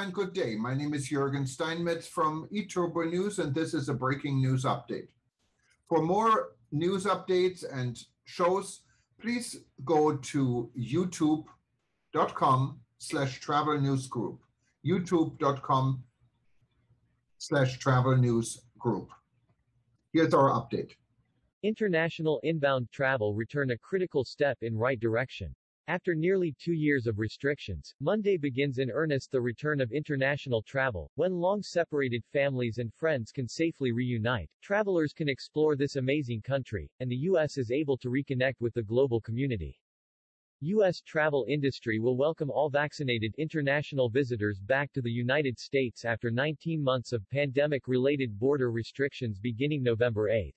and good day. My name is Jürgen Steinmetz from eTurboNews, and this is a breaking news update. For more news updates and shows, please go to youtube.com/travel news group. youtube.com/travel news group. Here's our update. International inbound travel return a critical step in right direction. After nearly 2 years of restrictions, Monday begins in earnest the return of international travel. When long-separated families and friends can safely reunite, travelers can explore this amazing country, and the U.S. is able to reconnect with the global community. U.S. travel industry will welcome all vaccinated international visitors back to the United States after 19 months of pandemic-related border restrictions beginning November 8.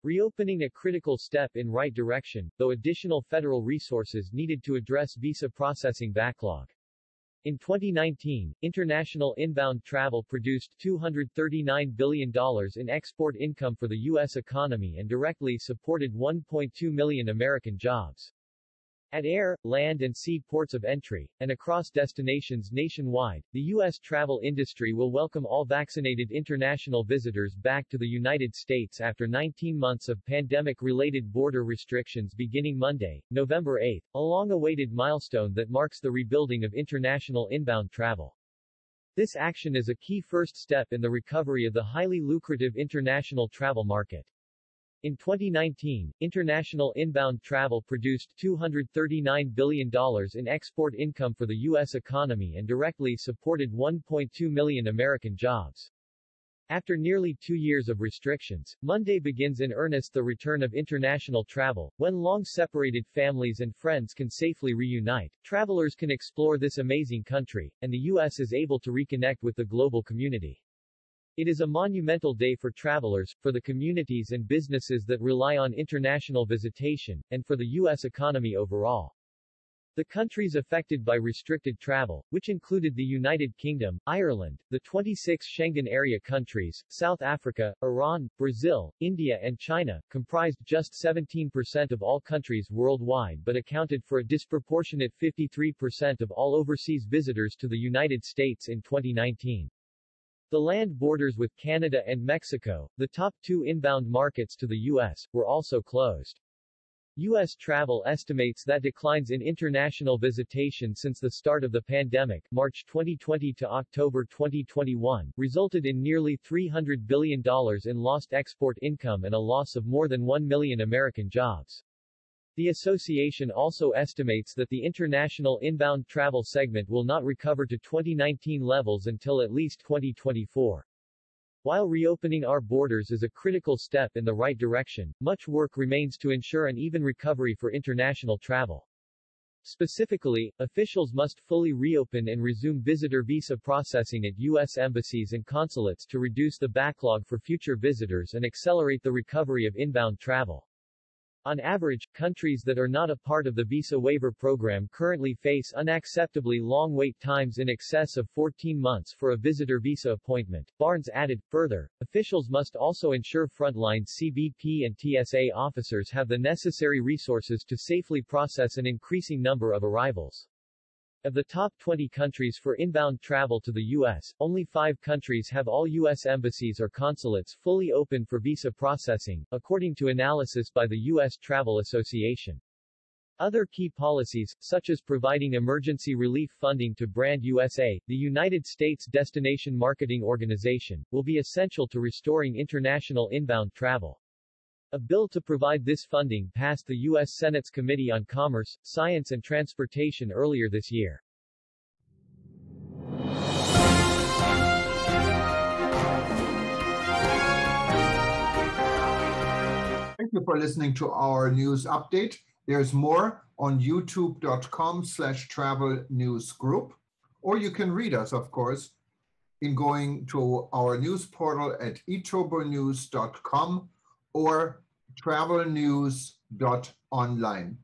Reopening a critical step in right direction, though additional federal resources needed to address visa processing backlog. In 2019, international inbound travel produced $239 billion in export income for the U.S. economy and directly supported 1.2 million American jobs. At air, land and sea ports of entry, and across destinations nationwide, the U.S. travel industry will welcome all vaccinated international visitors back to the United States after 19 months of pandemic-related border restrictions beginning Monday, November 8, a long-awaited milestone that marks the rebuilding of international inbound travel. This action is a key first step in the recovery of the highly lucrative international travel market. In 2019, international inbound travel produced $239 billion in export income for the U.S. economy and directly supported 1.2 million American jobs. After nearly 2 years of restrictions, Monday begins in earnest the return of international travel. When long-separated families and friends can safely reunite, travelers can explore this amazing country, and the U.S. is able to reconnect with the global community. It is a monumental day for travelers, for the communities and businesses that rely on international visitation, and for the U.S. economy overall. The countries affected by restricted travel, which included the United Kingdom, Ireland, the 26 Schengen area countries, South Africa, Iran, Brazil, India and China, comprised just 17% of all countries worldwide but accounted for a disproportionate 53% of all overseas visitors to the United States in 2019. The land borders with Canada and Mexico, the top 2 inbound markets to the U.S., were also closed. U.S. Travel estimates that declines in international visitation since the start of the pandemic, March 2020 to October 2021, resulted in nearly $300 billion in lost export income and a loss of more than 1 million American jobs. The association also estimates that the international inbound travel segment will not recover to 2019 levels until at least 2024. While reopening our borders is a critical step in the right direction, much work remains to ensure an even recovery for international travel. Specifically, officials must fully reopen and resume visitor visa processing at U.S. embassies and consulates to reduce the backlog for future visitors and accelerate the recovery of inbound travel. On average, countries that are not a part of the visa waiver program currently face unacceptably long wait times in excess of 14 months for a visitor visa appointment. Barnes added, further, officials must also ensure frontline CBP and TSA officers have the necessary resources to safely process an increasing number of arrivals. Of the top 20 countries for inbound travel to the U.S., only 5 countries have all U.S. embassies or consulates fully open for visa processing, according to analysis by the U.S. Travel Association. Other key policies, such as providing emergency relief funding to Brand USA, the United States Destination Marketing Organization, will be essential to restoring international inbound travel. A bill to provide this funding passed the U.S. Senate's Committee on Commerce, Science and Transportation earlier this year. Thank you for listening to our news update. There's more on youtube.com/travel news group, or you can read us, of course, in going to our news portal at eTurboNews.com or travelnews.online.